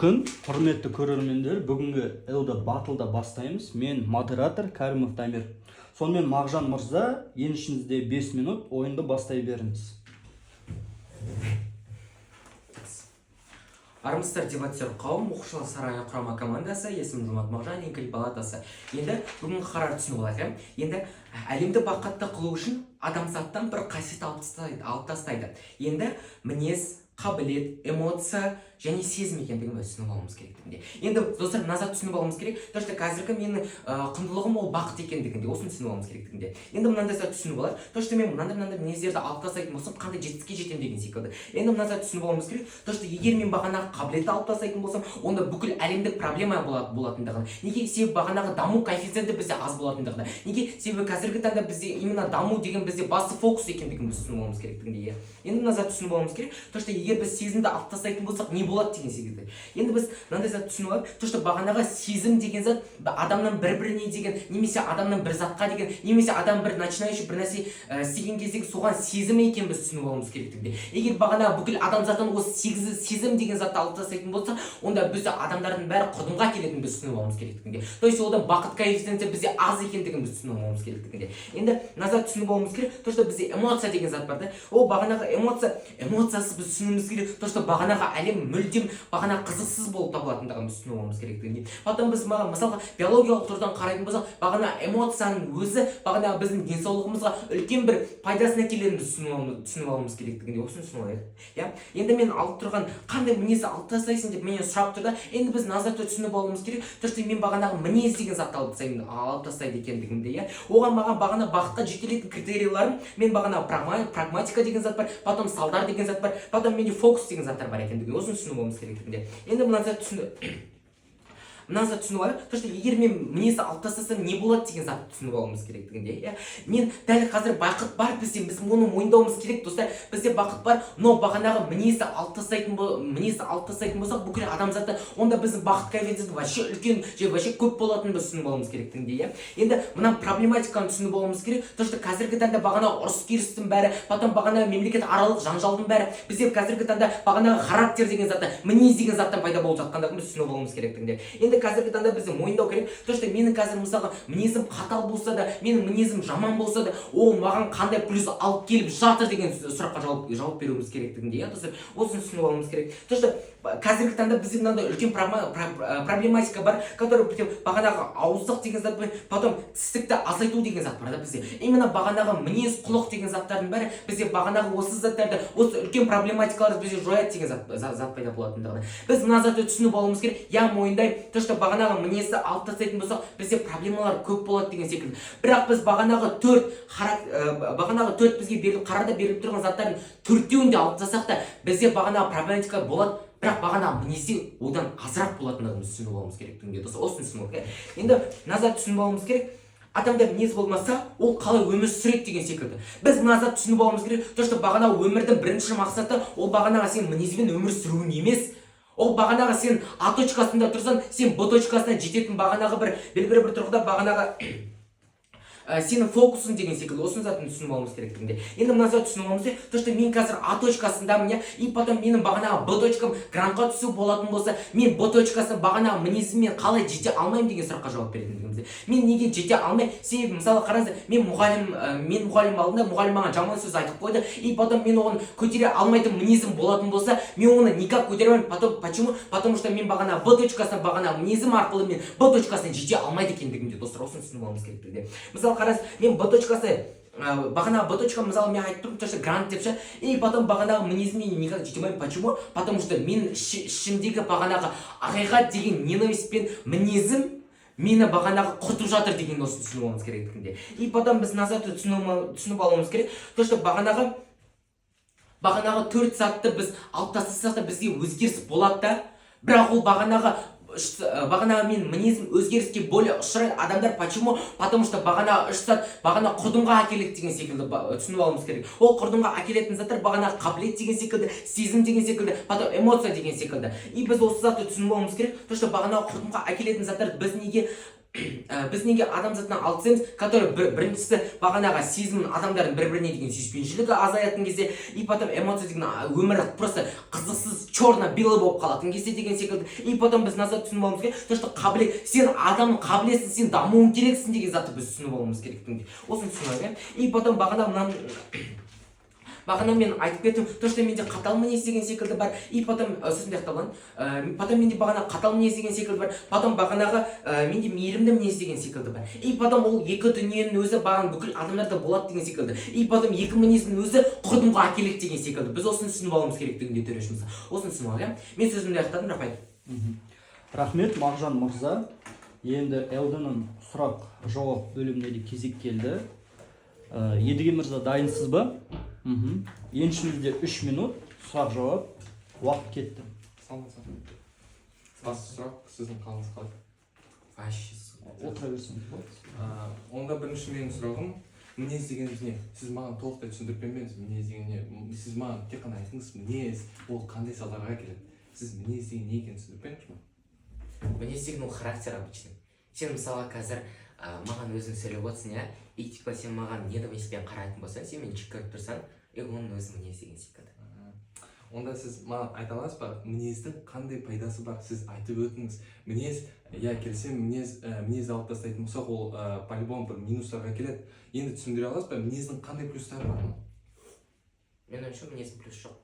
күн, құрметті көрермендер, бүгінгі Элда Батылда бастаймыз. Мен модератор Кәрімов Дамир. Сонымен Мағжан мырза, еншіңізде 5 минут ойынды бастай беріңіз. Армысыздар дебаттер қауым, оқушылар сарайы құрама командасы, есімім Жомарт Мағжан, Еңкіл палатасы. Енді бүгінгі қарар түсініп болады. Енді әлемді бақытты қылу үшін адамзаттан бір қасиет алып тастайды. Енді мінез, қабілет, эмоция және сезім екендігін түсініп алуымыз керектігінде. Енді достар, назар түсініп алуымыз керек. То, что қазіргі менің құндылығым ол бақыт екендігінде, осыны түсініп алуымыз керектігінде. Енді мынандай түсініп алады. То, что мен мынандай мінездерді алып тастайтын болсам, қандай жетістікке жетемін деген секілді. Енді мынандай түсініп алуымыз керек. То, что егер мен бағанағы қабілетті алып тастайтын болсам, онда бүкіл әлемдік проблема болатындығын. Неге? Себебі бағанағы даму коэффициенті бізде аз болатындығын. Неге? Себебі қазіргі таңда бізде именно даму деген бізде басты фокус екендігін түсініп алуымыз керектігінде. Енді назар түсініп алуымыз керек. То, что егер біз сезімді алып тастайтын болсақ, не болады деген секілді. Енді біз мынандай зат түсініп алайық. То, что бағанағы сезім деген зат адамнан бір-біріне деген, немесе адамнан бір затқа деген, немесе адам бір начинающий бір нәрсе істеген кездегі соған сезім екен біз түсініп алуымыз керектігінде. Егер бағанағы бүкіл адамзаттан осы сезім деген затты алып тастайтын болса, онда біз адамдардың бәрі құрдымға келетінін біз түсініп алуымыз керектігінде. То есть одан бақыт коэффициенті бізде аз екендігін біз түсініп алуымыз керектігінде. Енді назар түсініп алуымыз керек. То, что бізде эмоция деген зат бар да. Ол бағанағы эмоциясы біз түсінуіміз керек. То, что бағанағы әлем мүлдем бағана қызықсыз болып табылатындығын біз түсініп алуымыз керектігінде. Потом біз мысалға биологиялық тұрғыдан қарайтын болсақ, бағана эмоцияның өзі бағана біздің денсаулығымызға үлкен бір пайдасын әкелетінін біз түсініп алуымыз керектігінде. Осыны түсініп алайық. Иә. Енді мен алып тұрған қандай мінезді алып тастайсың деп менен сұрап тұрды. Енді біз назарда түсініп алуымыз керек. То, что мен бағанағы мінез деген затты алып тастайды екендігімде, иә. Оған бағана бақытқа жетелейтін критерийлерім, мен бағана прагматика деген зат бар, потом салдар деген зат бар, потом менде фокус деген заттар бар екендігін. Осыны түсініп алуымыз керектігінде. Енді мына зат түсініп алайық. То, что егер мен мінезді алып тастасам, не болады деген затты түсініп алуымыз керектігінде. Мен дәл қазір бақыт бар бізде, біз оны мойындауымыз керек, достар. Бізде бақыт бар, но бағанағы мінезді алып тастайтын болсақ, бүкіл адамзатта, онда біздің бақыт коэффициенті вообще үлкен, вообще көп болатынын біз түсініп алуымыз керектігінде. Енді мына проблематиканы түсініп алуымыз керек. То, что қазіргі таңда бағанағы ұрыс-керістің бәрі, потом бағанағы мемлекет аралық жанжалдың бәрі, бізде қазіргі таңда бағанағы характер деген затты, мінез деген заттан пайда болып жатқандығын біз түсініп алуымыз керектігінде. Енді қазіргі таңда бізде мойындау керек. То, что менің қазір мысалға мінезім қатал болса да, менің мінезім жаман болса да, ол маған қандай плюс алып келіп жатыр деген сұраққа жауап беруіміз керектігінде. Осыны түсініп алуымыз керек. То, что қазіргі таңда бізде мынандай үлкен проблематика бар, который бағанағы ауыздық деген зат бар, потом тістікті азайту деген зат бар да бізде. Именно бағанағы мінез, құлық деген заттардың бәрі бізде бағанағы осы заттарды, осы үлкен проблематикаларды бізде жояды деген зат пайда болатындығын. Біз мына затты түсініп алуымыз керек. Я мойындай, то, что бағанағы мінезді алып тастайтын болсақ, бізде проблемалар көп болады деген секілді. Бірақ біз бағанағы төрт бізге қарада беріліп тұрған заттардың төртеуін де алып тастасақ та, бізде бағанағы проблематика болады. Бірақ бағанағы мінезде одан азырақ болатындығын түсініп алуымыз керектігінде. Осыны түсініп алуымыз керек. Енді назар түсініп алуымыз керек. Адамда мінез болмаса, ол қалай өмір сүреді деген секілді. Біз назар түсініп алуымыз керек. То, что бағанағы өмірдің бірінші мақсаты ол бағанағы сен мінезбен өмір сүруің емес. Ол бағанағы сен А точкасында тұрсаң, сен Б точкасына жететін бағанағы бір белгілі бір тұрғыда бағанағы сенің фокусың деген секілді. Осыны затын түсініп алуымыз керектігінде. Енді мына зат түсініп алуымыз керек. То, что мен қазір А точкасындамын, и потом менің бағанағы Б точкам грантқа түсу болатын болса, мен Б точкасына бағанағы мінезіммен қалай жете алмаймын деген сұраққа жауап беретіндігімізде. Мен неге жете алмай? Себебі мысалы қараңыздар, мен мұғалім алдында мұғалім маған жаман сөз айтып қойды, и потом мен оған көтере алмайтын мінезім болатын болса, мен оны никак көтере алмаймын. Почему? Потому что мен бағанағы Б точкасына бағанағы мінезім арқылы мен Б точкасына жете алмайды екендігімде, достар. Осыны түсініп алуымыз керектігінде. Мысалы қараңыз, мен Б точкасы бағанағы Б точка, мысалы мен айтып тұрмын, то, что грант деп ше, и потом бағанағы мінезіме никак жете алмаймын. Почему? Потому что мен ішімдегі бағанағы ақиқат деген ненависпен мінезім мені бағанағы құртып жатыр деген осыны түсініп алуымыз керектігінде. И потом біз назарды түсініп алуымыз керек. То, что бағанағы төрт затты біз алып тастасақ та бізге өзгеріс болады да, бірақ ол бағанағы мен мінезім өзгеріске более ұшырайды адамдар. Почему? Потому что бағана үш зат бағана құрдымға әкеледі деген секілді түсініп алуымыз керек. Ол құрдымға әкелетін заттар бағана қабілет деген секілді, сезім деген секілді, потом эмоция деген секілді. И біз осы затты түсініп алуымыз керек. То, что бағана құрдымға әкелетін заттар біз неге біз неге адамзаттан алып тастаймыз, который біріншісі бағанағы сезім, адамдардың бір-біріне деген сүйіспеншілігі азаятын кезде, и потом эмоция деген өмірі просто қызықсыз черно-белый болып қалатын кезде деген секілді, и потом біз назар түсініп алуымыз керек, то что қабілет, сен адамның қабілетсің, сен дамуың керексің деген затты біз түсініп алуымыз керектігін, осыны түсініп, и потом бағана мен айтып кеттім, то что менде қатал мінез деген секілді бар, и потом сөзімді аяқталған, потом менде бағана қатал мінез деген секілді бар, потом бағанағы менде мейірімді мінез деген секілді бар, и потом ол екі дүниенің өзі баған бүкіл адамдарда болады деген секілді, и потом екі мінездің өзі құрдымға әкеледі деген секілді. Біз осыны түсініп алуымыз керектігінде төрешіміз. Осыны түсініп алайық. Мен сөзімді аяқтадым, рахмет. Рахмет Мағжан мырза. Енді Элденің сұрақ жауап бөліміне де кезек келді. Едіге мырза, дайынсыз ба? Еншіңізде 3 минут сұрақ жауап, уақыт кетті. Басты сұрақ, сіздің қалыңыз қалай? Отыра берсеңіз болады. Онда бірінші менің сұрағым, мінез дегеніміз не? Сіз маған толықтай түсіндіріп бермеңіз, мінез деген не? Сіз маған тек қана айтыңыз, мінез ол қандай салдарға келеді? Сіз мінез деген не екенін түсіндіріп беріңізші ме? Мінез деген ол характер обычный. Сен мысалы қазір маған өзің сөйлеп отырсың, иә, и типа сен маған недовольствиемен қарайтын болсаң, сен мені жек көріп тұрсаң, оның өзі мінез деген секілді. Онда сіз маған айта аласыз ба, мінездің қандай пайдасы бар? Сіз айтып өтіңіз. Мінез, я келсем, мінез алып тастайтын болсақ, ол по-любому бір минустарға келеді. Енді түсіндіре аласыз ба, мінездің қандай плюстары бар? Мен ойымша мінездің плюс жоқ.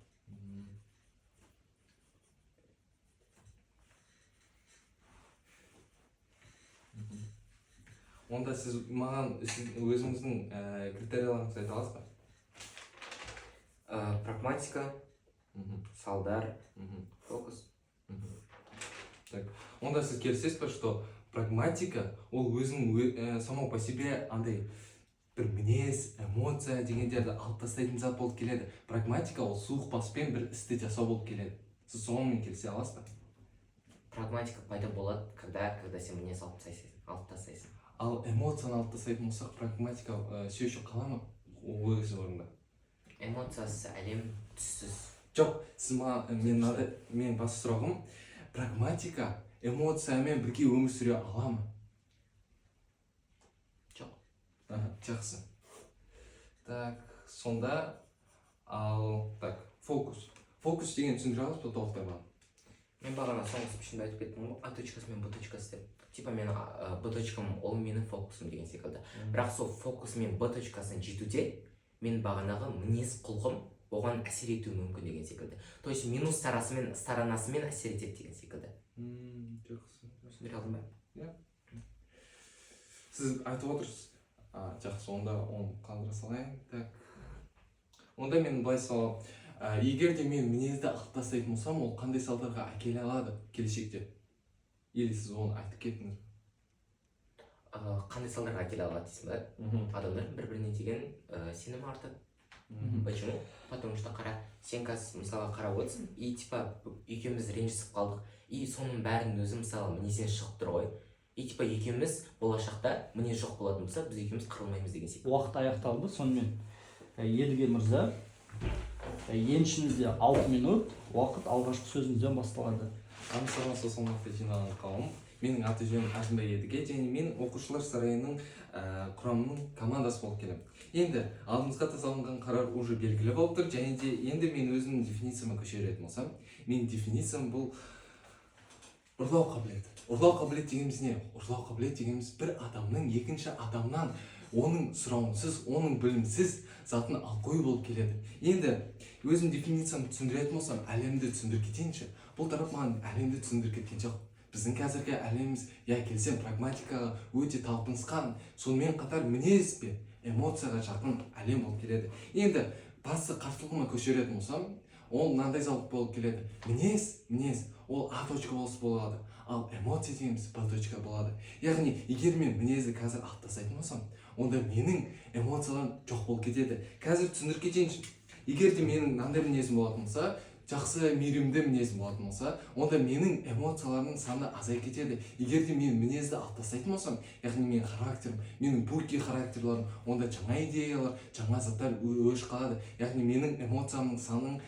Онда сіз маған өзіңіздің критерияларыңызды айта аласыз ба? Прагматика, салдар, фокус. Так. Онда сіз келісесіз ба, что прагматика ол өзінің само по себе андай бір мінез, эмоция дегендерді алып тастайтын зат болып келеді. Прагматика ол суық баспен бір істі жасау болып келеді. Сіз соңымен келісе аласыз ба? Прагматика пайда болады, когда сен мінез алып тастайсың. Ал эмоцияны алып тастайтын болсақ, прагматика все еще қала ма? Өз орнында. Эмоциясы әлем түссіз. Жоқ, сіз мен басты сұрағым, прагматика эмоциямен бірге өмір сүре ала ма? Жоқ. Жақсы. Так, сонда фокус. Фокус деген түсіндіре аласыз ба толықтай маған? Мен бағана соңғы пішінде айтып кеттім ғой, А точкасы мен Б точкасы деп. Типа мен Б точкам ол менің фокусым деген секілді. Бірақ сол фокус мен Б точкасына жетуде мен бағанағы мінез құлқым оған әсер етуі мүмкін деген секілді. То есть минус сторонасымен әсер етеді деген секілді. Жақсы. Түсіндіре алдым ба? Иә. Сіз айтып отырсыз. Жақсы, онда оны қалдыра салайын. Так. Онда мен былай сұрағым, егер де мен мінезді алып тастайтын болсам, ол қандай салдарға әкеле алады келешекте? Или сіз оны айтып кеттіңіз? Қандай салдарға әкеле алады дейсің ба? Адамдар бір-біріне деген сенім артады. Почему? Потому что сен қазір мысалға қарап отырсың, и типа екеуміз ренжісіп қалдық, и соның бәрінің өзі мысалы мінезден шығып тұр ғой. И типа екеуміз болашақта мінез жоқ болатын болса, біз екеуміз қырылмаймыз деген секілді. Уақыт аяқталды. Сонымен Едіге мырза, еншіңізде 6 минут, уақыт алғашқы сөзіңізден басталады. Амсалмаса салмақты жинаған қауым. Менің аты жөнім Әзімбай Едіге, және мен оқушылар сарайының құрамының командасы болып келемін. Енді алдымызға тасталынған қарар уже белгілі болып тұр, және де енді мен өзімнің дефиницияма көшеретін болсам, менің дефинициям бұл ұрлау қабілеті. Ұрлау қабілет дегеніміз не? Ұрлау қабілет дегеніміз бір адамның екінші адамнан оның сұрауынсыз, оның білімсіз затын алып қою болып келеді. Енді өзім дефинициямды түсіндіретін болсам, әлемді түсіндіріп кетейінші. Бұл тарап маған әлемді түсіндіріп кеткен жоқ. Біздің қазіргі әлеміміз, я келсем, прагматикаға өте талпынысқан, сонымен қатар мінез бен эмоцияға жақын әлем болып келеді. Енді басты қарсылығыма көшеретін болсам, ол мынандай зауыт болып келеді. Мінез, ол А точка болса болады, ал эмоция дегеніміз Б точка болады. Яғни, егер мен мінезді қазір алып тастайтын болсам, онда менің эмоцияларым жоқ болып кетеді. Қазір түсіндіріп кетейінші. Егер де менің мынандай мінезім болатын болса, жақсы мейірімді мінезім болатын болса, онда менің эмоцияларымның саны азайып кетеді. Егер де мен мінезді алып тастайтын болсам, яғни менің характерім, менің бурки характерларым, онда жаңа идеялар, жаңа заттар өш қалады. Яғни менің эмоциямның санының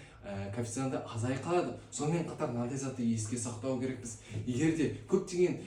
коэффициенті азай қалады. Сонымен қатар мынандай затты еске сақтау керекпіз. Егер де көптеген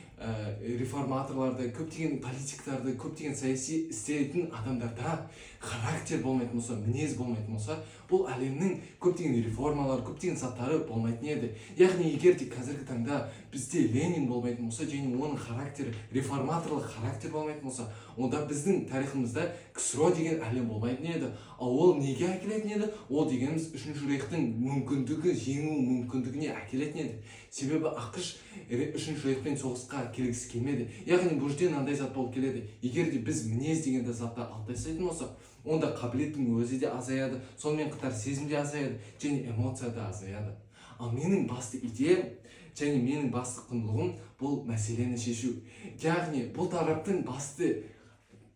реформаторларды, көптеген политиктарды, көптеген саяси істейтін адамдарда характер болмайтын болса, мінез болмайтын болса, бұл әлемнің көптеген реформалары, көптеген заттары болмайтын еді. Яғни егер де қазіргі таңда бізде Ленин болмайтын болса, және оның характері, реформаторлық характер болмайтын болса, онда біздің тарихымызда КСРО деген әлем болмайтын еді. Ал ол неге әкелетін еді? Ол дегеніміз үшінші рейхтің мүмкіндігі, жеңу мүмкіндігіне әкелетін еді. Себебі ақш үшінші рейхпен соғысқа келгісі келмеді. Яғни бұл жерден андай зат болып келеді. Егер де біз мінез дегенді затты алып тастайтын болсақ, онда қабілеттің өзі де азаяды, сонымен қатар сезім де азаяды, және эмоция да азаяды. Ал менің басты идеям және менің басты құндылығым бұл мәселені шешу. Яғни бұл тараптың басты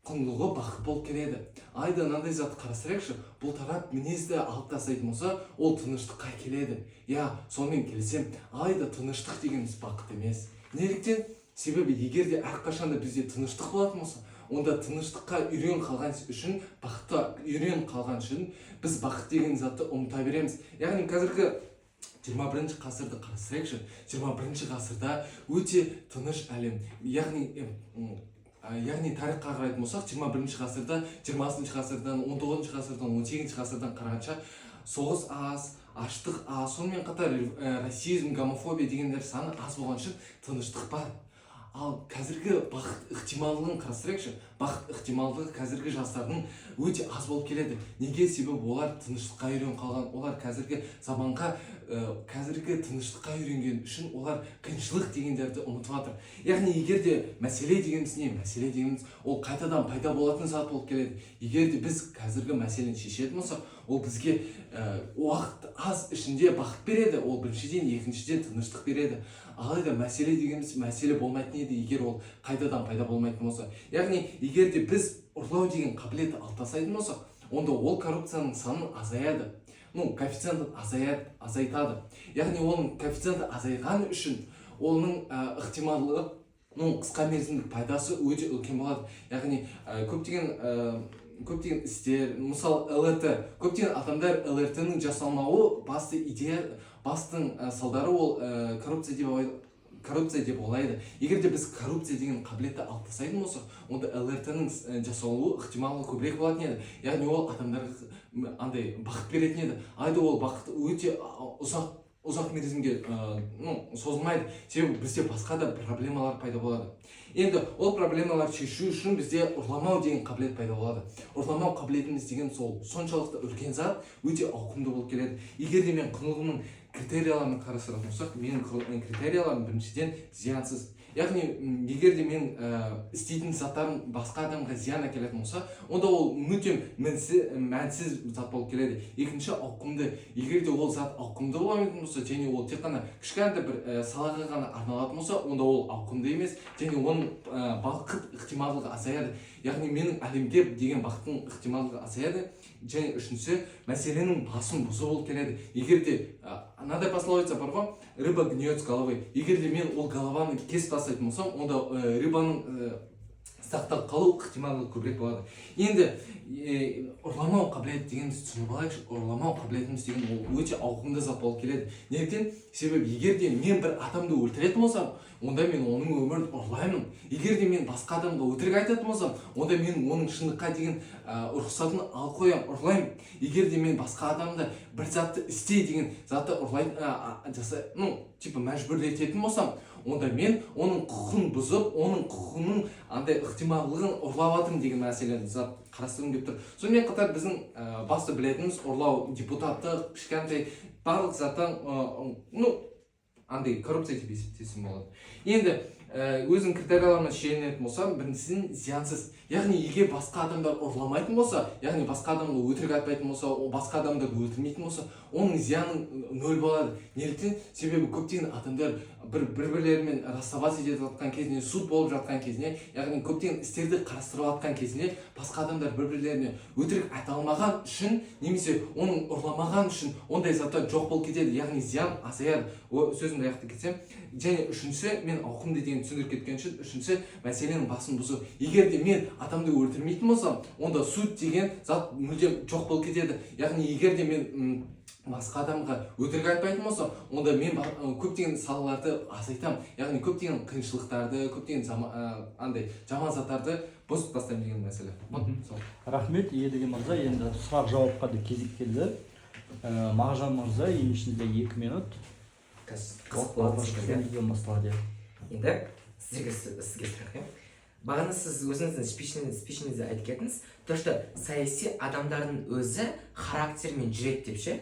құндылығы бақыт болып келеді. Айда мынандай затты қарастырайықшы, бұл тарап мінезді алып тастайтын болса, ол тыныштыққа келеді. Сонымен келсем, айда тыныштық дегеніміз бақыт емес. Неліктен? Себебі егер де әрқашанда бізде тыныштық болатын болса, онда тыныштыққа үйрен қалған үшін, бақытқа үйрен қалған үшін біз бақыт деген затты ұмыта береміз. Яғни қазіргі 21 ғасырды қарастырайықшы. 21 ғасырда өте тыныш әлем. Яғни тарихқа қарайтын болсақ, 21 ғасырда, 20 ғасырдан, 19 ғасырдан, 18 ғасырдан қарағанша соғыс аз, аштық аз, сонымен қатар расизм, гомофобия дегендер саны аз болған үшін тыныштық бар. Ал қазіргі бақыт ықтималдығын қарастырайықшы. Бақыт ықтималдығы қазіргі жастардың өте аз болып келеді. Неге? Себебі олар тыныштыққа үйреніп қалған. Олар қазіргі заманға, қазіргі тыныштыққа үйренген үшін олар қиыншылық дегендерді ұмытып жатыр. Яғни егер де мәселе дегеніміз не? Мәселе дегеніміз ол қайтадан пайда болатын зат болып келеді. Егер де біз қазіргі мәселені шешетін болсақ, ол бізге уақыт аз ішінде бақыт береді. Ол біріншіден, екіншіден тыныштық береді. Алайда мәселе дегеніміз мәселе болмайтын еді, егер ол қайтадан пайда болмайтын болса. Яғни егер де біз ұрлау деген қабілетті алып тастайтын болсақ, онда ол коррупцияның санын азаяды. Коэффициентін азайтады. Яғни оның коэффициенті азайған үшін оның ықтималдығы, қысқа мерзімдік пайдасы өте үлкен болады. Яғни көптеген істер, мысалы ЛРТ, көптеген адамдар ЛРТ-ның жасалмауы басты идея, бастың салдары ол коррупция деп ойлайды. Егер де біз коррупция деген қабілетті алып тастайтын болсақ, онда ЛРТ-ның жасалуы ықтималы көбірек болатын еді. Яғни ол адамдарға андай бақыт беретін еді. Айда ол бақыт өте ұзақ мерзімге созылмайды. Себебі бізде басқа да проблемалар пайда болады. Енді ол проблемалар шешу үшін бізде ұрламау деген қабілет пайда болады. Ұрламау қабілетіміз деген сол соншалықты үлкен зат, өте ауқымды болып келеді. Егер де мен құндылығымның критерияларын қарастыратын болсақ, менің критерияларым біріншіден зиянсыз. Яғни егер де мен істейтін заттарым басқа адамға зиян әкелетін болса, онда ол мүлде мәнсіз зат болып келеді. Екінші, ауқымды. Егер де ол зат ауқымды болмайтын болса, және ол тек қана кішкентай бір салаға ғана арналатын болса, онда ол ауқымды емес, және оның бақыт ықтималдығы азаяды. Яғни менің әлемге деген бақыттың ықтималдығы азаяды. Және үшінші, мәселенің басын бұзу болып келеді. Егер де мынадай пословица бар ғой, рыба гниет с головы. Егер де мен ол голованы кесіп тастайтын болсам, онда рыбаның сақталып қалу ықтималдығы көбірек болады. Енді ұрламау қабілеті дегенімізді түсініп алайықшы. Ұрламау қабілетіміз деген ол өте ауқымды зат болып келеді. Неліктен? Себебі егер де мен бір адамды өлтіретін болсам, онда мен оның өмірін ұрлаймын. Егер де мен басқа адамға өтірік айтатын болсам, онда мен оның шындыққа деген рұқсатын алып қоямын, ұрлаймын. Егер де мен басқа адамды бір затты істе деген затты мәжбүрлететін болсам, онда мен оның құқығын бұзып, оның құқығының андай ықтималдығын ұрлап жатырмын деген мәселені зат қарастырғым келіп тұр. Сонымен қатар біздің басты білетініміз ұрлау, депутаттық, кішкентай барлық заттан андай коррупция деп есептесем болады. Енді өзінің критерияларына шегінетін болсам, біріншіден зиянсыз. Яғни егер басқа адамдар ұрламайтын болса, яғни басқа адамды өтірік айтпайтын болса, басқа адамдарды өлтірмейтін болса, оның зияны нөл болады. Неліктен? Себебі көптеген адамдар бір-бірлерімен расставаться етіп жатқан кезінде, суд болып жатқан кезінде, яғни көптеген істерді қарастырып жатқан кезінде, басқа адамдар бір-бірлеріне өтірік айта алмаған үшін, немесе оның ұрламаған үшін ондай заттар жоқ болып кетеді, яғни зиян азаяды. Сөзімді аяқтап кетсем, және үшіншісі, мен ауқымды деген түсіндіріп кеткен үшін, үшіншісі мәселенің басын бұзу. Егер де мен адамды өлтірмейтін болсам, онда суд деген зат мүлдем жоқ болып кетеді. Яғни егер де мен басқа адамға өтірік айтпайтын болса, онда мен көптеген салаларды азайтамын. Яғни көптеген қиыншылықтарды, көптеген андай жаман заттарды бұзып тастаймын деген мәселе. Рахмет, Едіге мырза. Енді сұрақ жауапқа да кезек келді. Мағжан мырза, ең ішінде 2 минут. Қызық болады сізге. Басталады. Енді сізге сұрақ. Бағана сіз өзіңіздің спичіңізде айтып кеттіңіз, то что саяси адамдардың өзі характермен жүреді деп ше.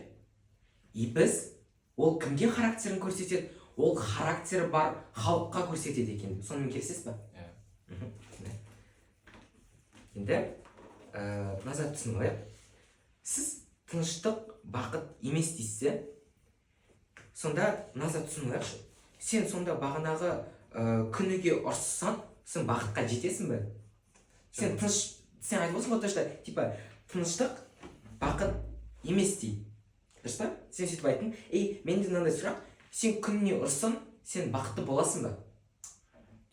И біз ол кімге характерін көрсетеді? Ол характері бар халыққа көрсетеді екен. Сонымен келісесіз ба? Енді назар түсініп алайық. Сіз тыныштық, бақыт емес дейсіз. Сонда назар түсініп алайықшы. Сен сонда бағанағы күніге ұрыссаң, сен бақытқа жетесің бе? Сен айтып отырсың ғой, что типа тыныштық, бақыт емес дейді. Дұрыс па? Сен сөйтіп айттың. Менде мынандай сұрақ, сен күніне ұрыссаң, сен бақытты боласың ба?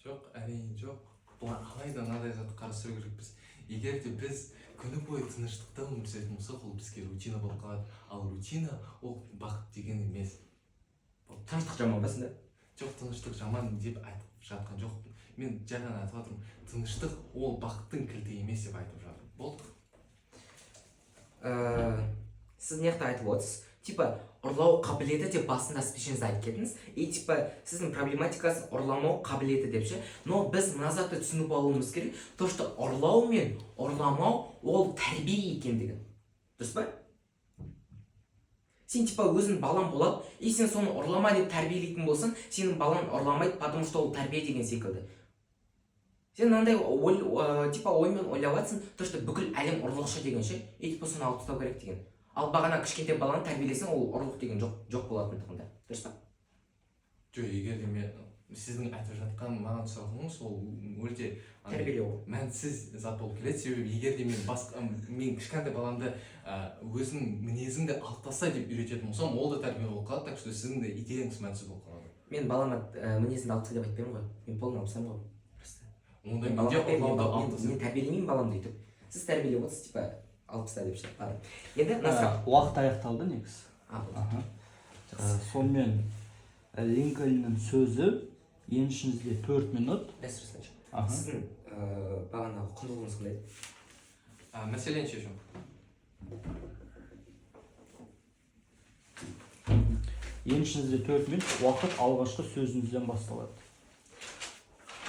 Жоқ, әрине жоқ. Бұл алайда мынадай затты қарастыру керекпіз. Егер де біз күні бойы тыныштықта өмір сүретін болсақ, ол бізге рутина болып қалады. Ал рутина ол бақыт деген емес. Тыныштық жаман ба сізде? Жоқ, тыныштық жаман деп айтып жатқан жоқпын. Мен жаңа айтып жатырмын, тыныштық ол бақыттың кілті емес деп айтып жатырмын. Болды. Сіз неқта айтып отырсыз? Типа ұрлау қабілеті деп басында спичіңізді айтып кеттіңіз. Типа сіздің проблематикасы ұрламау қабілеті деп ше. Но біз мына затты түсініп алуымыз керек, то что ұрлау мен ұрламау ол тәрбие екендігін. Дұрыс па? Сен типа өзің балаң болады, сен соны ұрлама деп тәрбиелейтін болсаң, сенің балаң ұрламайды, потому что ол тәрбие деген секілді. Сен мынандай типа оймен ойлап жатсың, то что бүкіл әлем ұрлықшы деген ше, типа соны алып тастау керек деген. Ал бағана кішкентай баланы тәрбиелесең, ол ұрлық деген жоқ болатындығында. Дұрыс па? Жоқ, егер де мен сіздің айтып жатқан маған сұрағыңыз ол өте тәрбиелеу мәнсіз зат болып келеді. Себебі егер де мен кішкентай баламды өзінің мінезіңді алып таста деп үйрететін болсам, ол да тәрбие болып қалады. Так что сіздің де идеяңыз мәнсіз болып қалады. Мен балама мінезімді алып таста деп айтпаймын ғой. Мен полный алып тастаймын ғой. Онда менде ұрлауды алып таста. Мен тәрбиелемеймін баламды өйтіп. Сіз тәрбиелеп отырсыз, типа алып таста деп ше. Енді уақыт аяқталды негізі. Сонымен Линкольннің сөзі еншіңізде 4 минут. Сіздің бағанағы құндылығыңыз қандай? Мәселені шешу. Еншіңізде 4 минут, уақыт алғашқы сөзіңізден басталады.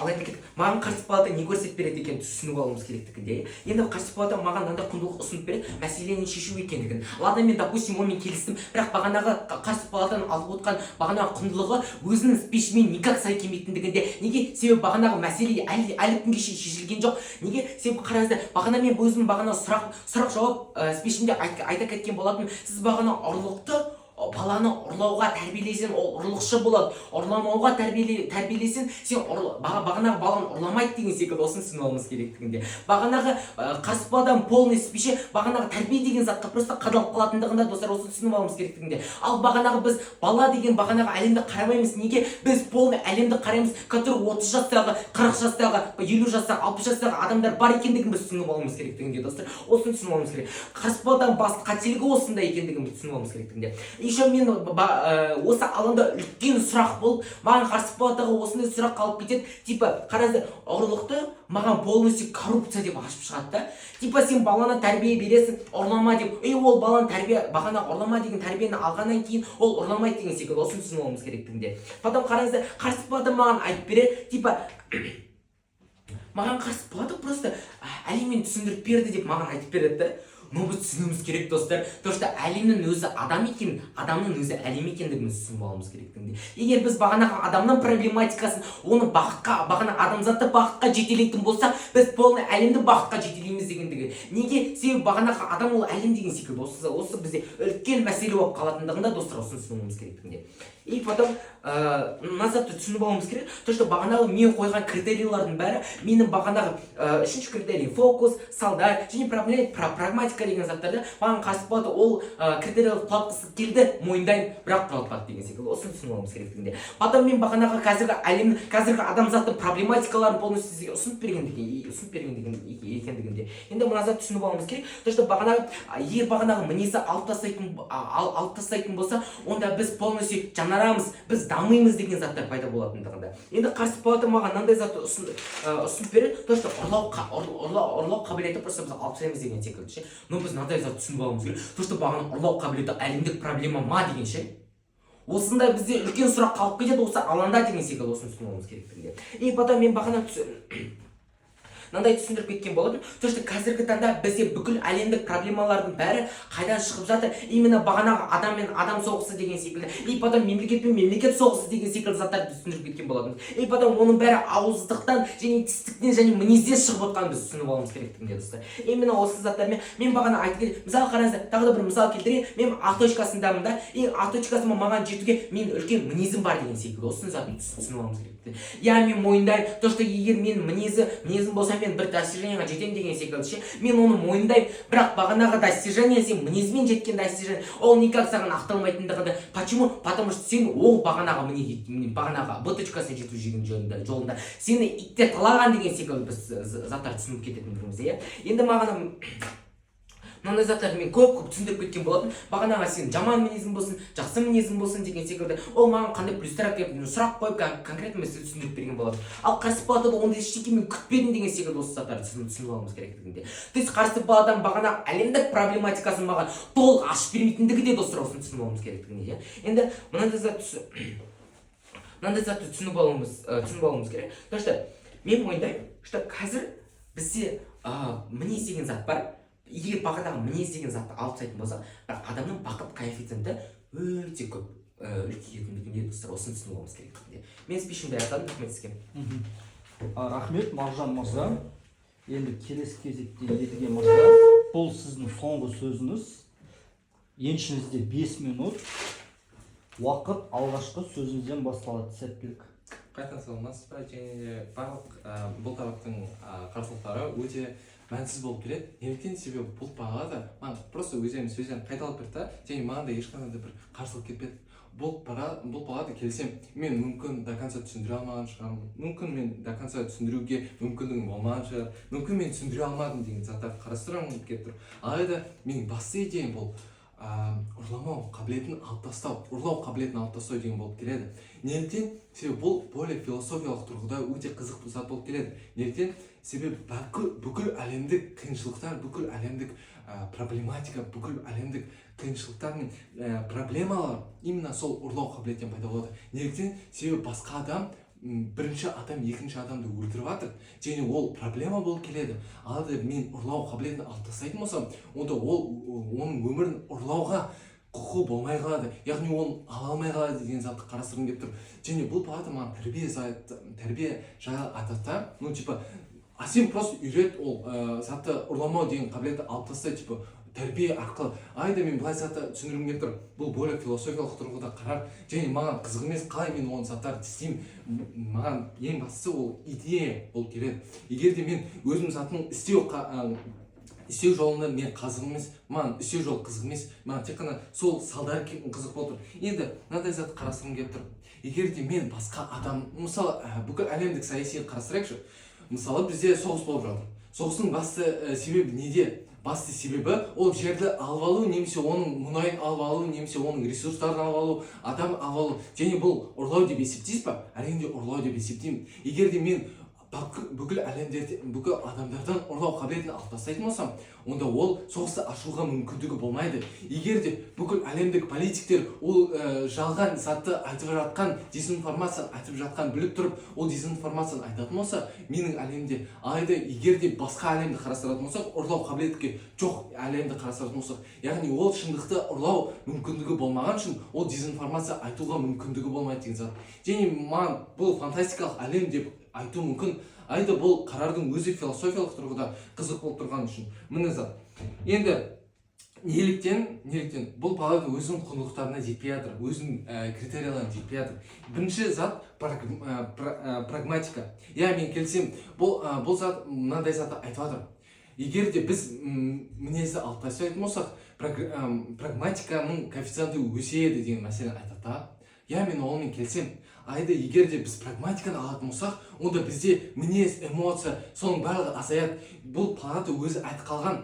Алайда кеттік, маған қарсы палата не көрсетіп береді екен түсініп алуымыз керектігінде. Енді қарсы палата маған мынандай құндылық ұсынып береді, мәселені шешу екендігін. Ладно, мен допустим онымен келістім, бірақ бағанағы қарсы палатаның алып отқан бағанағы құндылығы өзінің спичімен никак сай келмейтіндігінде. Неге? Себебі бағанағы мәселе әлі күнге шешілген жоқ. Неге? Себебі қараңыздар, бағана мен өзім бағана сұрақ жауап спичімде айта кеткен болатын. Сіз бағана ұрлықты баланы ұрлауға тәрбиелесең, ол ұрлықшы болады. Ұрламауға тәрбиелесең, сен бағанағы баланы ұрламайды деген секілді. Осын түсініп алуымыз керектігінде. Бағанағы қарсы паладан полный спичі бағанағы тәрбие деген затқа просто қадалып қалатындығында достар осы түсініп алуымыз керектігінде. Ал бағанағы біз бала деген бағанағы әлемді қарамаймыз. Неге? Біз полный әлемді қараймыз, который 30 жастағы, 40 жастағы, 50 жастағы, 60 жастағы адамдар бар екендігін біз түсініп алуымыз керектігінде достар. Осын түсініп алуымыз керек. Қарсы паладан басты қателігі осында екендігін біз түсініп алуымыз керектігінде. Еще мен осы алаңда үлкен сұрақ болып, маған қарсы палатаға осындай сұрақ қалып кетеді. Типа, қараңыздар, ұрлықты маған полностью коррупция деп ашып шығады да. Типа, сен баланы тәрбие бересің, ұрлама деп. Ол баланы бағана ұрлама деген тәрбиені алғаннан кейін ол ұрламайды деген секілді. Осын түсініп алуымыз керектігінде. Потом қараңыздар, қарсы палата маған айтып береді, типа маған қарсы палата просто әлеммен түсіндіріп берді деп маған айтып береді. Но біз түсінуіміз керек достар, то что әлемнің өзі адам екен, адамның өзі әлем екендігін түсініп алуымыз керектігінде. Егер біз бағанағы адамның проблематикасын, оны бағана адамзатты бақытқа жетелейтін болсақ, біз полный әлемді бақытқа жетелейміз дегендігі. Неге? Себебі бағанағы адам ол әлем деген секілді. Осы бізде үлкен мәселе болып қалатындығында достар осын түсінуіміз керектігінде. И потом назатты түсініп алуымыз керек, то что бағанағы мен қойған критерийлардың бәрі менің бағанағы үшінші критерий фокус, салдар және прагматика деген заттарды маған қарсы палата ол критерияларды құлатқысы келді, мойындаймын, бірақ құлатпады деген секілді. Осыны түсініп алуымыз керектігінде. Потом мен бағанағы қазіргі адамзаттың проблематикаларын полностью сізге ұсынып берген екендігінде. Енді мына таза түсініп алуымыз керек. То что бағанағы егер бағанағы мінезді алып тастайтын болса, онда біз полностью жаңарамыз, біз дамимыз деген заттар пайда болатындығында. Енді қарсы палата маған мынандай затты ұсынып береді, то что ұрлау қабілеті просто біз алып тастаймыз деген секілді ше. Но біз мынандай затты түсініп алуымыз керек. То что бағана ұрлау қабілеті әлемдік проблема ма деген ше. Осындай бізде үлкен сұрақ қалып кетеді, осы алаңда деген секілді осыны түсінуіміз керектігінде. И потом мен бағана мынандай түсіндіріп кеткен болатын. То что қазіргі таңда бізде бүкіл әлемдік проблемалардың бәрі қайдан шығып жатыр? Именно бағанағы адам мен адам соғысы деген секілді. И потом мемлекет пен мемлекет соғысы деген секілді заттарды түсіндіріп кеткен болатын. И потом оның бәрі ауыздықтан және тістіктен және мінезден шығып отқанын біз түсініп алуымыз керектігінде достар. Именно осы заттармен мен бағана айтып кетемін. Мысалы қараңыздар, тағы да бір мысал келтірейін. Мен А точкасындамын да, и А точкасыма маған жетуге мен үлкен мінезім бар деген секілді. Осыны затын түсініп алуымыз керек. Я мен мойындаймын, то что егер мен мінезім болса мен бір достижениеға жетемін деген секілді ше. Мен оны мойындаймын, бірақ бағанағы достижение сен мінезмен жеткен достижение, ол никак саған ақталмайтындығында. Почему? Потому что сен ол бағанағы бағанағы Б точкасына жету жолында сені иттер талаған деген секілді біз заттар түсініп кететіндігіміз, иә. Енді маған мынандай заттарды мен көп түсіндіріп кеткен болатын. Бағанағы сен жаман мінезің болсын, жақсы мінезің болсын деген секілді. Ол маған қандай плюстар әкеліп, сұрақ қойып конкретно мәселе түсіндіріп берген болатын. Ал қарсы палатада ондай ештеңе мен күтпедім деген секілді осы заттарды түсініп алуымыз керектігінде. То есть қарсы палатадан бағана әлемдік проблематикасын маған толық ашып бермейтіндігі де достар осыны түсініп алуымыз керектігінде. Енді мынандай затты түсініп алуымыз керек. То что мен мойындаймын, что қазір бізде мінез деген зат бар. Егер бағанағы мінез деген затты алып тастайтын болсақ, бірақ адамның бақыт коэффициенті өте көп үлкейетіндігінде достар осыны түсініп алуымыз керек. Мен спичімді аяқтадым, рахмет сізге. Рахмет Мағжан мырза. Енді келесі кезекте Едіге мырза, бұл сіздің соңғы сөзіңіз. Еншіңізде 5 минут. Уақыт алғашқы сөзіңізден басталады. Сәттілік. Қайта саламатсыз ба? Және барлық бұл тараптың қарсылықтары өте мәнсіз болып келеді. Неліктен? Себебі бұл бағада маған просто өзім сөзден қайталап берді, және маған да ешқандай да бір қарсылық кетпеді. Бұл бағада келсем, мен мүмкін до конца түсіндіре алмаған шығармын. Мүмкін мен до конца түсіндіруге мүмкіндігім болмаған шығар. Мүмкін мен түсіндіре алмадым деген заттарды қарастырамын келіп тұр. Алайда менің басты идеям бұл ұрлау қабілетін алып тастау деген болып келеді. Неліктен? Себебі бұл более философиялық тұрғыда өте қызықты зат болып келеді. Неліктен? Себебі бүкіл әлемдік қиыншылықтар, бүкіл әлемдік проблематика, бүкіл әлемдік қиыншылықтар мен проблемалар именно сол ұрлау қабілеттен пайда болады. Неліктен? Себебі басқа адам бірінші адам екінші адамды өлтіріп жатыр, және ол проблема болып келеді. Алайда мен ұрлау қабілетін алып тастайтын болсам, онда оның өмірін ұрлауға құқы болмай қалады, яғни оны ала алмай қалады деген затты қарастырғым келіп тұр. Және бұл бағада маған тәрбие жайлы айтады, ну типа сен просто үйрет ол затты ұрламау деген қабілетті алып тастай, типа тәрбие арқылы. Айда мен былай затты түсіндіргім келіп тұр. Бұл более философиялық тұрғыда қарар, және маған қызық емес, қалай мен оны заттарды істеймін. Маған ең бастысы ол идея болып келеді. Егер де мен өзім затын істеу жолында мен қызық емес, маған істеу жолы қызық емес, маған тек қана сол салдары қызық болып тұр. Енді мынандай затты қарастырғым келіп тұр. Егер де мен басқа адам, мысалы бүкіл әлемдік саяси қарастырайықшы. Мысалы бізде соғыс болып жатыр. Соғыстың басты себебі неде? Басты себебі ол жерді алып алу, немесе оның мұнайын алып алу, немесе оның ресурстарын алып алу, адам алып алу. Және бұл ұрлау деп есептейсіз ба? Әрине ұрлау деп есептеймін. Егер де мен бүкіл адамдардан ұрлау қабілетін алып тастайтын болсам, онда ол соғысты ашуға мүмкіндігі болмайды. Егер де бүкіл әлемдік политиктер ол жалған затты айтып жатқан, дезинформацияны айтып жатқан біліп тұрып, ол дезинформацияны айтатын болса, менің әлемде, алайда егер де басқа әлемді қарастыратын болсақ, ұрлау қабілеті жоқ әлемді қарастыратын болсақ, яғни ол шындықты ұрлау мүмкіндігі болмаған үшін, ол дезинформация айтуға мүмкіндігі болмайды деген зат. Және маған бұл фантастикалық әлем деп айту мүмкін. Айда бұл қарардың өзі философиялық тұрғыда қызық болып тұрған үшін. Міне зат. Енді неліктен бұл балада өзінің құндылықтарына жетпей жатыр, өзінің критерияларына жетпей жатыр. Бірінші зат прагматика. Я мен келсем, бұл зат мынандай затты айтып жатыр. Егер де біз мінезді алып тастайтын болсақ, прагматиканың коэффициенті өседі деген мәселені айтады. Я мен онымен келсем. айды егер де біз прагматиканы алатын болсақ, онда бізде мінез, эмоция, соның барлығы азаяды. Бұл палата өзі айтып қалған.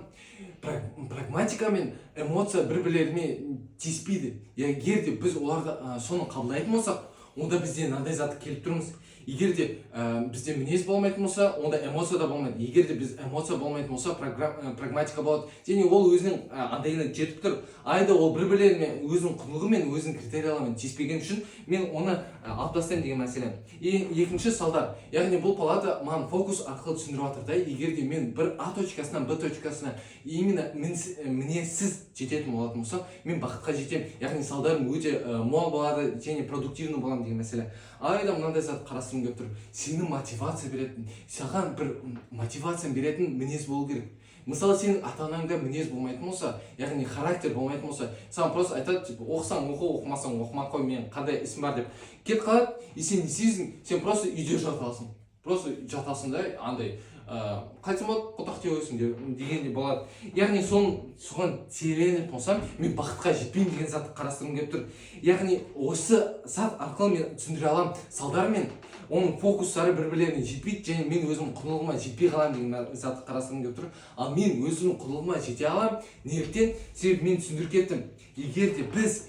Прагматика мен эмоция бір-бірлеріне тиіспейді. Егер де біз оларды соны қабылдайтын болсақ, онда бізде мынандай затты келіп тұрмыз. Егер де бізде мінез болмайтын болса, онда эмоция да болмайды. Егер де біз эмоция болмайтын болса, прагматика болады. Және ол өзінің андайына жетіп тұр. Айда ол бір-бірлерімен өзінің құндылығымен, өзінің критерияларымен тиіспеген үшін мен оны алып тастаймын деген мәселе. Екінші салдар. Яғни бұл палата маған фокус арқылы түсіндіріп жатыр да, егер де мен бір А точкасынан Б точкасына именно мінезсіз жететін болатын болсам, мен бақытқа жетемін. Яғни салдарым өте мол болады және продуктивный боламын деген мәселе. Айда мынандай зат қарастырғым келіп тұр. Сені мотивация беретін, саған бір мотивация беретін мінез болу керек. Мысалы, сенің ата-анаңда мінез болмайтын болса, яғни характер болмайтын болса, саған просто айтады, оқысаң оқы, оқымасаң оқыма қой, мен қандай ісім бар деп. Кет қалады, и сен не істейсің? Сен просто үйде жатасың. Просто жатасың да, андай қайтсам болады, құтақ теуесің дегенде болады. Яғни соған тереленіп болсам, мен бақытқа жетпеймін деген затты қарастырғым келіп тұр. Яғни осы зат арқылы мен түсіндіре аламын, салдар мен оның фокустары бір-бірлеріне жетпейді, және мен өзімнің құндылығыма жетпей қаламын деген затты қарастырғым келіп тұр. Ал мен өзімнің құндылығыма жете аламын. Неліктен? Себебі мен түсіндіріп кеттім. Егер де біз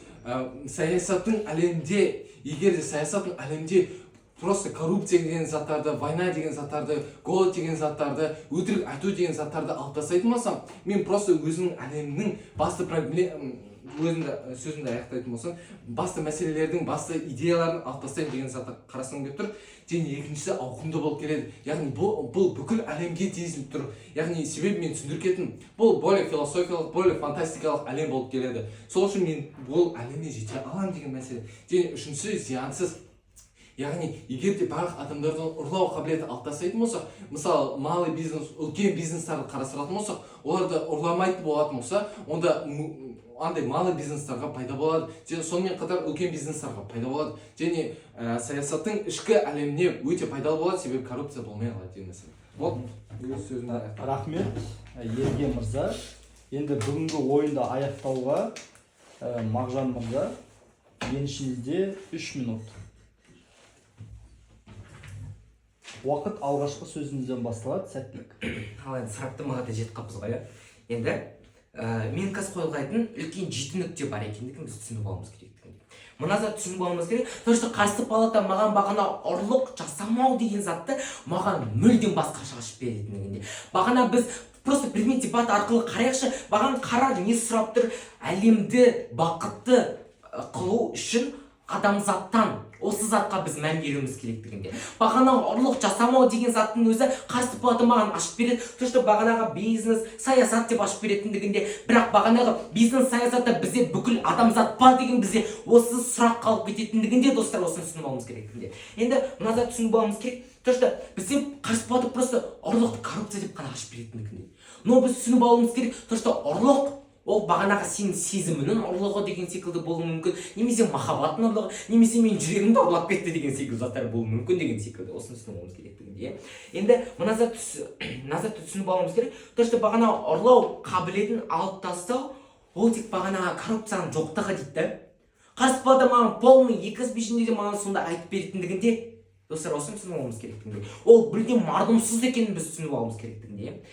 саясаттың әлемде просто коррупция деген заттарды, война деген заттарды, голод деген заттарды, өтірік айту деген заттарды алып тастайтын болсам, мен просто өзімнің әлемнің басты сөзімді аяқтайтын болсам, басты мәселелердің, басты идеяларын алып тастаймын деген затты қарастырғым келіп тұр. Және екіншісі ауқымды болып келеді. Яғни бұл бүкіл әлемге тиесілі тұр. Яғни себебі мен түсіндіріп кеттім. Бұл более философиялық, более фантастикалық әлем болып келеді. Сол үшін мен бұл әлемге жете аламын деген мәселе. Және үшіншісі зиянсыз. Яғни егер де барлық адамдардан ұрлау қабілеті алып тастайтын болсақ, мысалы малый бизнес, үлкен бизнестарды қарастыратын болсақ, оларды ұрламайтын болатын болса, онда андай малый бизнестарға пайда болады. Және сонымен қатар үлкен бизнестарға пайда болады. Және саясаттың ішкі әлеміне өте пайдалы болады, себебі коррупция болмай қалады деген мәселе. Вот, өз сөзімді аяқтадым. Рахмет, Ерге мырза. Енді бүгінгі ойынды аяқтауға Мағжан мырза, еншіңізде 3 минут. Уақыт алғашқы сөзіңізден басталады, сәттілік. Ал енді сараптамаға да жетіп қалыппыз ғой. Енді мен қазір қойылғайтын үлкен 7 нүкте бар екендігін біз түсініп алуымыз керек. Мына зат түсініп алуымыз керек. Точно қарсы палата маған бағана ұрлық жасамау деген затты маған мүлдем басқаша ашып беретіндігінде. Бағана біз просто предмет дебат арқылы қарайықшы, бағана қара не сұрап тұр, әлемді бақытты қылу үшін адамзаттан осы затқа біз мән беруіміз керектігінде. Бағана ұрлық жасамау деген заттың өзі қарсы палата маған ашып береді. Точно бағанаға бизнес, саясат деп ашып беретіндігінде, бірақ бағанаға бизнес, саясатта бізде бүкіл адамзат па деген бізде осы сұрақ қалып кететіндігінде, достар, осыны түсініп алуымыз керектігінде. Енді мына зат түсініп алуымыз керек. Точно бізде қарсы палата просто ұрлықты коррупция деп қана ашып беретіндігінде. Но біз түсініп алуымыз керек. Точно ұрлық ол бағанаға сенің сезімінің ұрлығы деген секілді болуы мүмкін, немесе махаббаттың ұрлығы, немесе мен жүрегімді ұрлап кетті деген секілді заттар болуы мүмкін деген секілді. Осыны түсініп алуымыз керектігінде. Енді мына затты түсініп алуымыз керек. Точно бағана ұрлау қабілетін алып тастау, ол тек бағанаға коррупцияның жоқтығы дейді. Қарсы палата маған полный 2/5 де маған сонда айтып беретіндігінде, достар, осыны түсініп алуымыз керектігінде. Ол бірден мардымсыз екенін біз түсініп алуымыз керектігінде.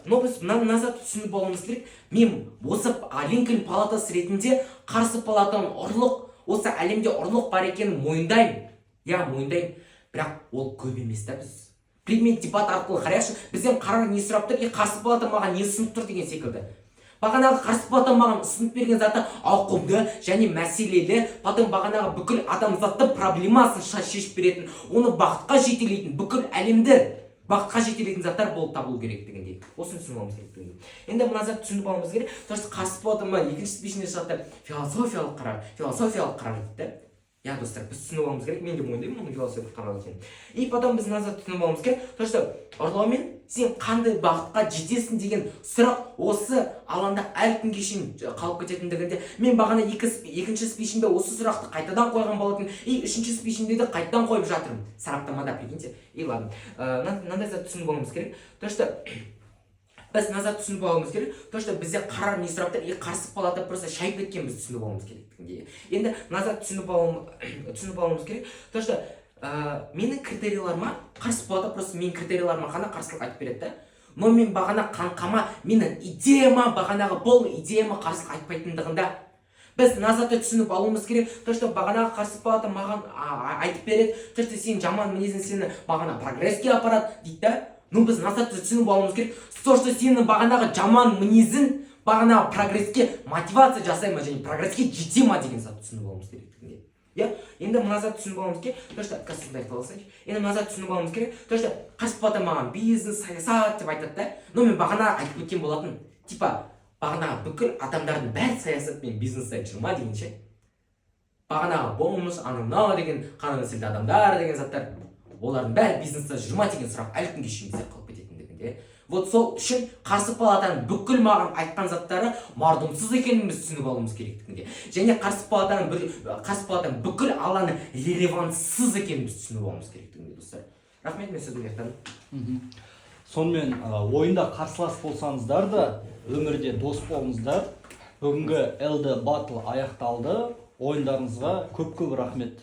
Но біз мына затты түсініп алуымыз керек. Мен осы Линкольн палатасы ретінде қарсы палатаның ұрлық, осы әлемде ұрлық бар екенін мойындаймын. Мойындаймын. Бірақ ол көп емес та біз. Предмет дебат арқылы қарайықшы, бізден қарар не сұрап тұр, қарсы палата маған не ұсынып тұр деген секілді. Бағанағы қарсы палата маған ұсынып берген заты ауқымды және мәселелі, потом бағанағы бүкіл адамзаттың проблемасын шешіп беретін, оны бақытқа жетелейтін, бүкіл әлемді бақытқа жетелейтін заттар болып табылу керектігінде. Осыны түсініп алуымыз керектігінде. Енді мына затты түсініп алуымыз керек. Сосын қарсы палата екінші спичінде шығады, философиялық қарар дейді. Достар, біз түсініп алуымыз керек. Мен де мойындаймын оның философиялық қарар екенін. И потом біз мына затты түсініп алуымыз керек. Сосын ұрлаумен сен қандай бақытқа жетесің деген сұрақ осы алаңда әлі күнге шейін қалып кететіндігінде. Мен бағана екінші спичімде осы сұрақты қайтадан қойған болатын, үшінші спичімде де қайтадан қойып жатырмын. Сараптамада, прикиньте. Ладно. Мынандай затты түсініп алуымыз керек. То что біз назар түсініп алуымыз керек, то что бізде қарар не сұрап тұр, қарсы палата просто шайып кеткен, біз түсініп алуымыз керектігінде. Енді назар түсініп алуымыз керек, то что менің критерияларыма қарсы палата просто менің критерияларыма ғана қарсылық айтып береді да. Но мен бағана қанқама менің идеяма бағанағы бұл идеяма қарсылық айтпайтындығында біз назарды түсініп алуымыз керек. То что бағанағы қарсы палата маған айтып береді, то что сен жаман мінезің сені бағана прогресске апарады дейді да. Ну біз назарды түсініп алуымыз керек. То что сенің бағанағы жаман мінезің бағанағы прогресске мотивация жасай ма және прогресске жете ма деген затты түсініп алуымыз керектігінде. Иә, енді мыназарды түсініп алуымыз керек. То что кассадай қалсайшы. Енді мыназарды түсініп алуымыз керек. То что қарсы палата маған бизнес, саясат деп айтады да. Но мен бағана айтып кеткен болатын. Типа бағанағы бүкіл адамдардың бәрі саясат пен бизнестен жүрма дегенше. Бағанағы болмыс, анау деген қаны нәсілді адамдар деген заттар, олардың бәрі бизнесте жүрма деген сұрақ әлі күнге шейін бізде қалып кететіндігінде. Вот сол үшін қарсы палатаның бүкіл маған айтқан заттары мардымсыз екенін біз түсініп алуымыз керектігінде. Және қарсы палатаның бүкіл алаңы релевантсыз екенін біз түсініп алуымыз керектігінде, достар. Рахмет, мен сөзімді аяқтадым. Сонымен ойында қарсылас болсаңыздар да өмірде дос болыңыздар. Бүгінгі LD Battle аяқталды. Ойындарыңызға көп рахмет.